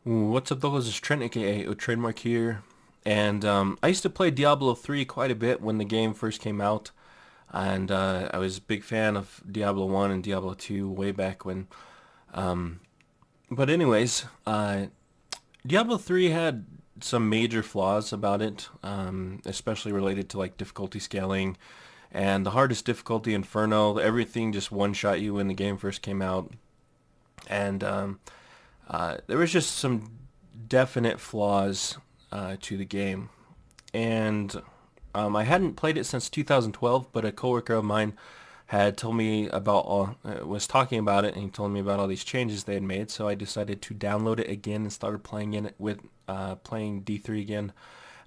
What's up, though? This is Trent, aka TradeMark here, and I used to play Diablo 3 quite a bit when the game first came out, and I was a big fan of Diablo 1 and Diablo 2 way back when. Um, but anyways, Diablo 3 had some major flaws about it, especially related to like difficulty scaling, and the hardest difficulty, Inferno. Everything just one-shot you when the game first came out, and there was just some definite flaws to the game, and I hadn't played it since 2012. But a coworker of mine had told me about was talking about it, and he told me about all these changes they had made. So I decided to download it again and started playing in it with playing D3 again.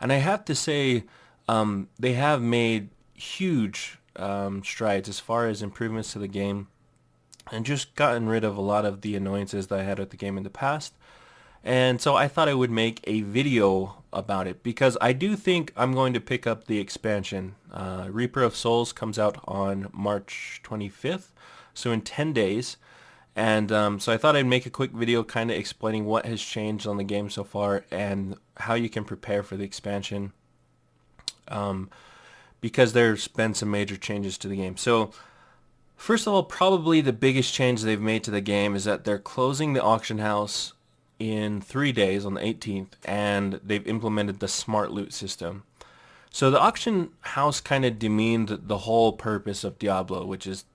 And I have to say, they have made huge strides as far as improvements to the game, and just gotten rid of a lot of the annoyances that I had with the game in the past. And so I thought I would make a video about it because I do think I'm going to pick up the expansion. Reaper of Souls comes out on March 25th, so in 10 days. And so I thought I'd make a quick video kind of explaining what has changed on the game so far and how you can prepare for the expansion, because there's been some major changes to the game. So first of all, probably the biggest change they've made to the game is that they're closing the auction house in 3 days on the 18th, and they've implemented the smart loot system. So the auction house kind of demeaned the whole purpose of Diablo, which is,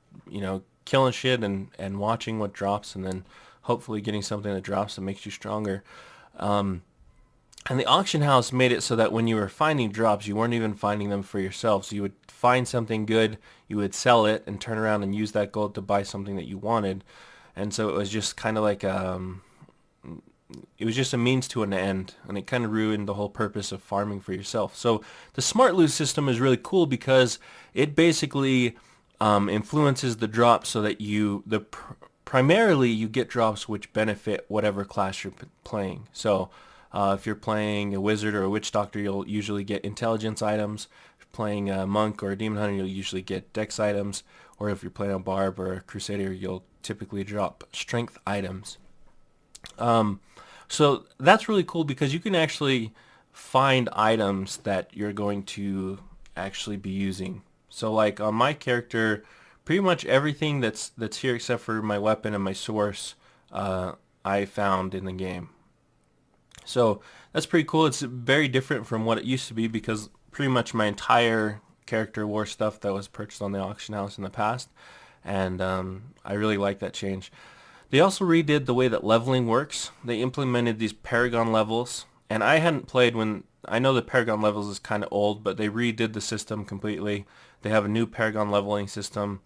killing shit and watching what drops, and then hopefully getting something that drops that makes you stronger. Um, and the auction house made it so that when you were finding drops, you weren't even finding them for yourself. So you would find something good, you would sell it, and turn around and use that gold to buy something that you wanted. And so it was just kind of like it was just a means to an end, and it kind of ruined the whole purpose of farming for yourself. So the smart loot system is really cool because it basically influences the drops so that primarily you get drops which benefit whatever class you're playing. So if you're playing a wizard or a witch doctor, you'll usually get intelligence items. If you're playing a monk or a demon hunter, you'll usually get dex items. Or if you're playing a barb or a crusader, you'll typically drop strength items. So that's really cool because you can actually find items that you're going to actually be using. So like on my character, pretty much everything that's here except for my weapon and my source, I found in the game. So that's pretty cool. It's very different from what it used to be because pretty much my entire character wore stuff that was purchased on the auction house in the past, and I really like that change. They also redid the way that leveling works. They implemented these Paragon levels, and I hadn't played when, I know the Paragon levels is kind of old, but they redid the system completely. They have a new Paragon leveling system.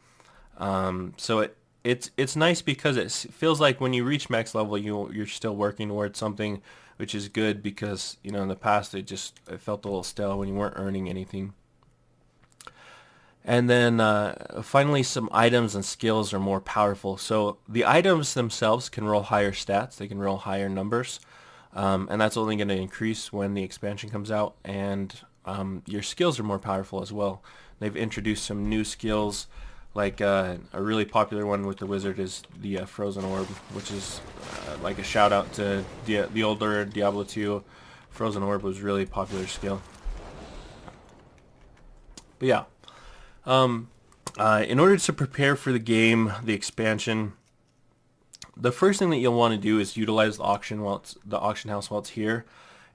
So it's nice because it feels like when you reach max level, you're still working towards something, which is good because, in the past it felt a little stale when you weren't earning anything. And then finally, some items and skills are more powerful. So the items themselves can roll higher stats. They can roll higher numbers. And that's only going to increase when the expansion comes out. And your skills are more powerful as well. They've introduced some new skills. Like a really popular one with the wizard is the Frozen Orb, which is like a shout out to the older Diablo 2. Frozen Orb was a really popular skill. But yeah. In order to prepare for the game, the expansion, the first thing that you'll want to do is utilize the auction house while it's here.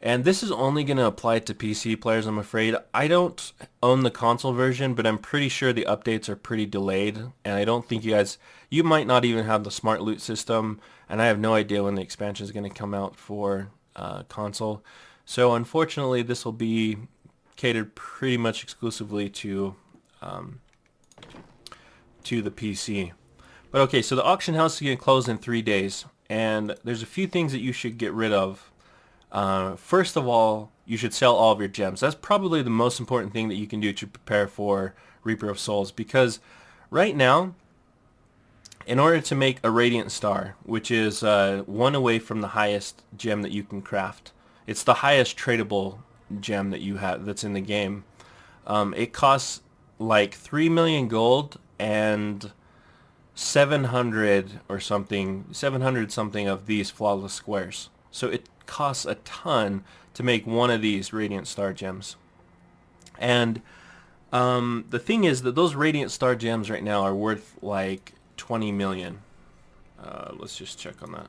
And this is only going to apply to PC players, I'm afraid. I don't own the console version, but I'm pretty sure the updates are pretty delayed. And I don't think you might not even have the smart loot system. And I have no idea when the expansion is going to come out for console. So unfortunately, this will be catered pretty much exclusively to the PC. But okay, so the auction house is going to close in 3 days, and there's a few things that you should get rid of. First of all, you should sell all of your gems. That's probably the most important thing that you can do to prepare for Reaper of Souls, because right now, in order to make a Radiant Star, which is one away from the highest gem that you can craft, it's the highest tradable gem that you have that's in the game. It costs like 3 million gold and 700 something of these flawless squares. So it costs a ton to make one of these Radiant Star Gems. And the thing is that those Radiant Star Gems right now are worth like 20 million. Let's just check on that.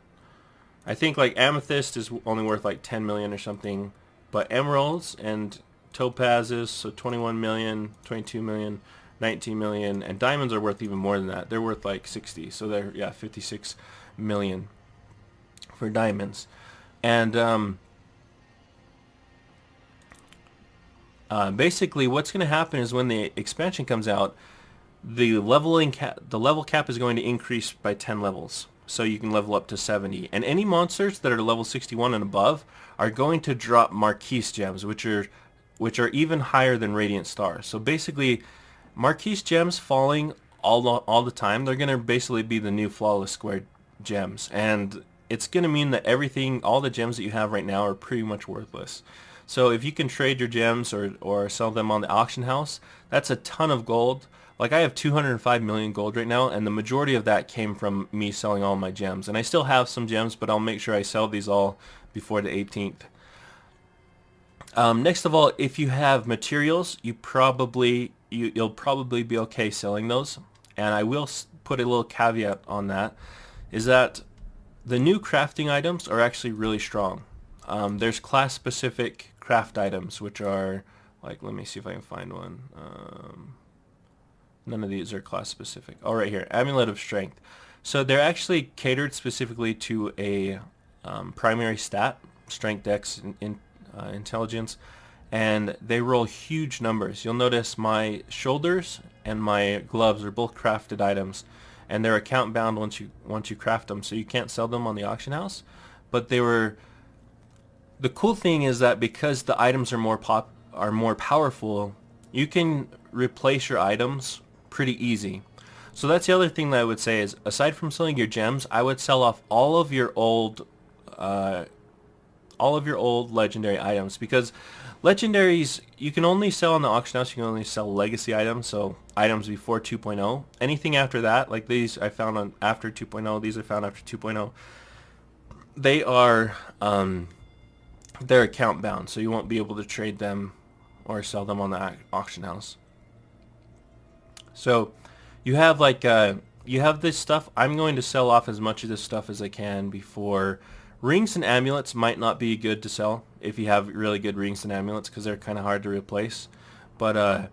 I think like Amethyst is only worth like 10 million or something, but Emeralds and Topazes, so 21 million, 22 million, 19 million, and Diamonds are worth even more than that. They're worth like 60, so they're, yeah, 56 million for Diamonds. And basically what's going to happen is when the expansion comes out, the level cap is going to increase by 10 levels. So you can level up to 70. And any monsters that are level 61 and above are going to drop Marquise Gems, which are even higher than Radiant Stars. So basically, Marquise Gems falling all the time, they're going to basically be the new Flawless Square Gems. And it's going to mean that everything, all the gems that you have right now are pretty much worthless. So if you can trade your gems or sell them on the auction house, that's a ton of gold. Like I have 205 million gold right now, and the majority of that came from me selling all my gems. And I still have some gems, but I'll make sure I sell these all before the 18th. Next of all, if you have materials, you'll probably be okay selling those. And I will put a little caveat on that, is that the new crafting items are actually really strong. There's class-specific craft items, which are, like, let me see if I can find one. None of these are class specific. Oh, right here, Amulet of Strength. So they're actually catered specifically to a primary stat, Strength, Dex, Intelligence, and they roll huge numbers. You'll notice my shoulders and my gloves are both crafted items, and they're account bound once you craft them, so you can't sell them on the auction house. But the cool thing is that because the items are more powerful, you can replace your items pretty easy. So that's the other thing that I would say is, aside from selling your gems, I would sell off all of your old legendary items, because legendaries you can only sell on the auction house. You can only sell legacy items, so items before 2.0. Anything after that, like these I found on after 2.0, these I found after 2.0, they are they're account bound, so you won't be able to trade them or sell them on the auction house. So you have like you have this stuff. I'm going to sell off as much of this stuff as I can before. Rings and amulets might not be good to sell if you have really good rings and amulets, because they're kind of hard to replace. But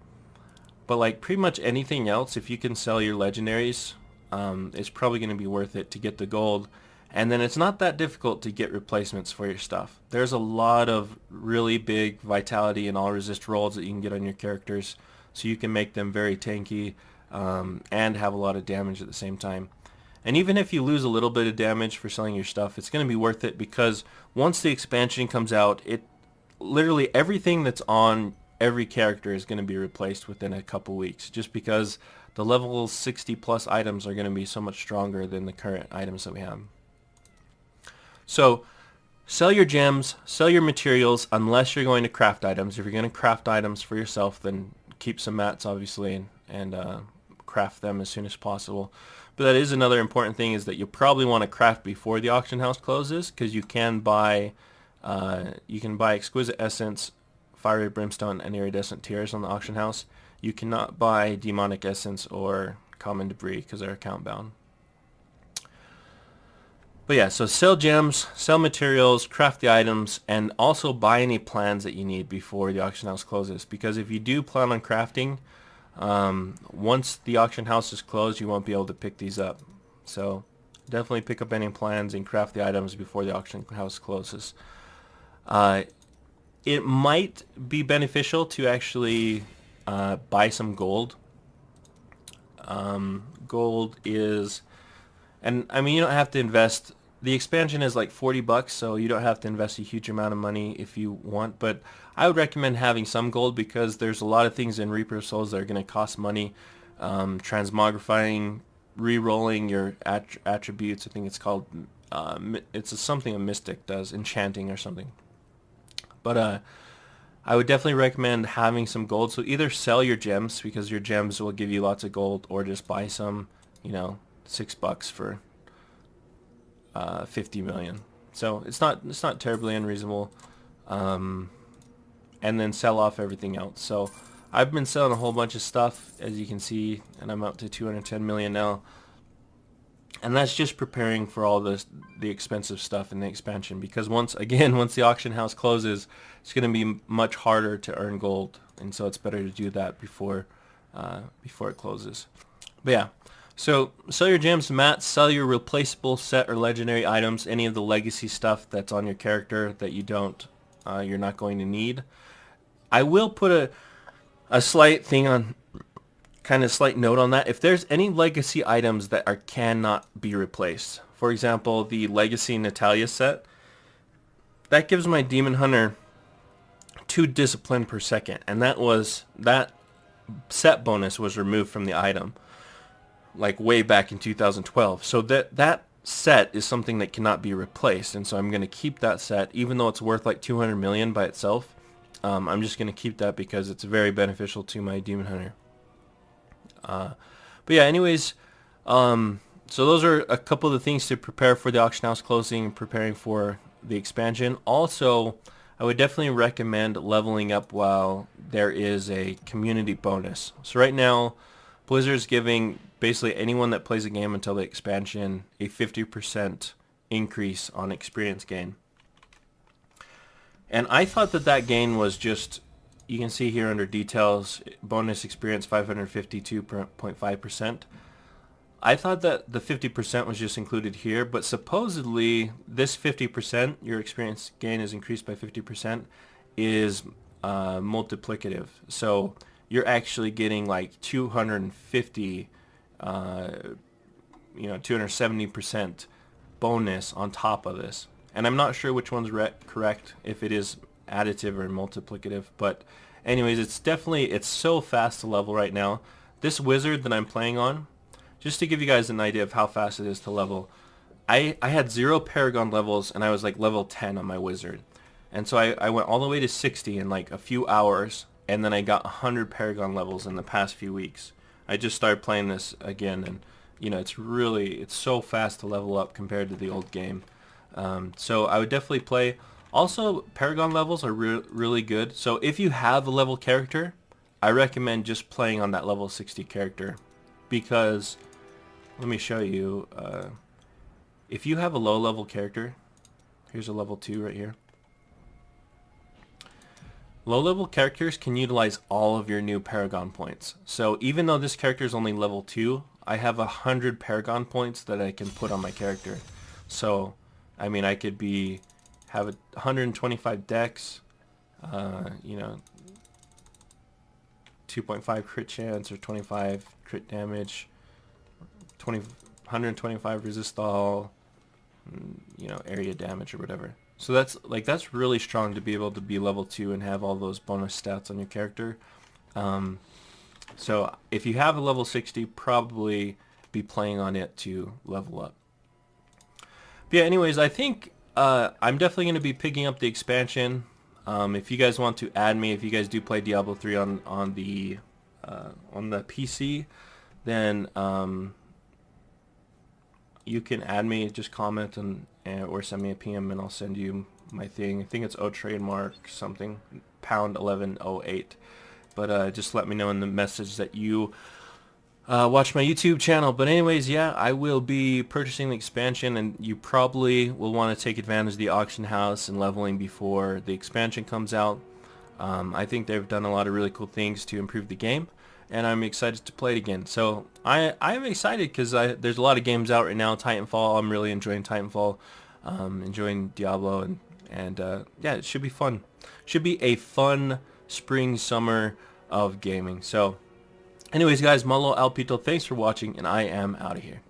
like pretty much anything else, if you can sell your legendaries, it's probably going to be worth it to get the gold. And then it's not that difficult to get replacements for your stuff. There's a lot of really big vitality and all resist rolls that you can get on your characters, so you can make them very tanky and have a lot of damage at the same time. And even if you lose a little bit of damage for selling your stuff, it's going to be worth it, because once the expansion comes out, it literally everything that's on every character is going to be replaced within a couple weeks, just because the level 60 plus items are going to be so much stronger than the current items that we have. So sell your gems, sell your materials, unless you're going to craft items. If you're going to craft items for yourself, then keep some mats, obviously, and craft them as soon as possible. But that is another important thing, is that you probably want to craft before the auction house closes, because you can buy Exquisite Essence, Fiery Brimstone, and Iridescent Tears on the auction house. You cannot buy Demonic Essence or Common Debris because they're account bound. But yeah, so sell gems, sell materials, craft the items, and also buy any plans that you need before the auction house closes. Because if you do plan on crafting, once the auction house is closed, you won't be able to pick these up. So definitely pick up any plans and craft the items before the auction house closes. It might be beneficial to actually buy some gold. Gold is... And I mean, you don't have to invest. The expansion is like $40, so you don't have to invest a huge amount of money if you want. But I would recommend having some gold, because there's a lot of things in Reaper of Souls that are going to cost money. Transmogrifying, re-rolling your attributes. I think it's called. It's something a mystic does, enchanting or something. But I would definitely recommend having some gold. So either sell your gems, because your gems will give you lots of gold, or just buy some, $6 for 50 million. So it's not terribly unreasonable. And then sell off everything else. So I've been selling a whole bunch of stuff, as you can see, and I'm up to 210 million now. And that's just preparing for all the expensive stuff in the expansion, because once the auction house closes, it's going to be much harder to earn gold, and so it's better to do that before it closes. But yeah, so sell your gems, mats, sell your replaceable set or legendary items, any of the legacy stuff that's on your character that you're not going to need. I will put a slight thing on, kind of slight note on that. If there's any legacy items that cannot be replaced, for example, the Legacy Natalia set, that gives my Demon Hunter 2 discipline per second, and that set bonus was removed from the item like way back in 2012. So that set is something that cannot be replaced, and so I'm going to keep that set, even though it's worth like 200 million by itself. I'm just going to keep that because it's very beneficial to my Demon Hunter. But yeah, anyways, so those are a couple of the things to prepare for the auction house closing and preparing for the expansion. Also, I would definitely recommend leveling up while there is a community bonus. So right now, Blizzard's giving basically anyone that plays a game until the expansion a 50% increase on experience gain. And I thought that gain was just, you can see here under details, bonus experience 552.5%. I thought that the 50% was just included here, but supposedly this 50%, your experience gain is increased by 50%, is multiplicative. So you're actually getting like 250, 270% bonus on top of this. And I'm not sure which one's correct, if it is additive or multiplicative, but anyways, it's so fast to level right now. This wizard that I'm playing on, just to give you guys an idea of how fast it is to level, I had 0 Paragon levels and I was like level 10 on my wizard, and so I went all the way to 60 in like a few hours, and then I got 100 Paragon levels in the past few weeks. I just started playing this again, and it's so fast to level up compared to the old game. So I would definitely play. Also, Paragon levels are really good. So if you have a level character, I recommend just playing on that level 60 character, because let me show you. If you have a low level character, here's a level 2 right here. Low level characters can utilize all of your new Paragon points. So even though this character is only level 2, I have 100 Paragon points that I can put on my character. So I mean, I could have 125 dex, 2.5 crit chance or 25 crit damage, 125 resist all, area damage or whatever. So that's really strong to be able to be level 2 and have all those bonus stats on your character. So if you have a level 60, probably be playing on it to level up. But yeah, anyways, I think I'm definitely going to be picking up the expansion. If you guys want to add me, if you guys do play Diablo 3 on the PC, then you can add me. Just comment or send me a PM, and I'll send you my thing. I think it's TradeMark something, pound 1108. But just let me know in the message that you watch my YouTube channel. But anyways, yeah, I will be purchasing the expansion, and you probably will want to take advantage of the auction house and leveling before the expansion comes out. I think they've done a lot of really cool things to improve the game, and I'm excited to play it again. So I'm excited because there's a lot of games out right now. Titanfall, I'm really enjoying Titanfall, enjoying Diablo, and yeah, it should be fun. Should be a fun spring, summer of gaming. So anyways, guys, Malo Alpito, thanks for watching, and I am out of here.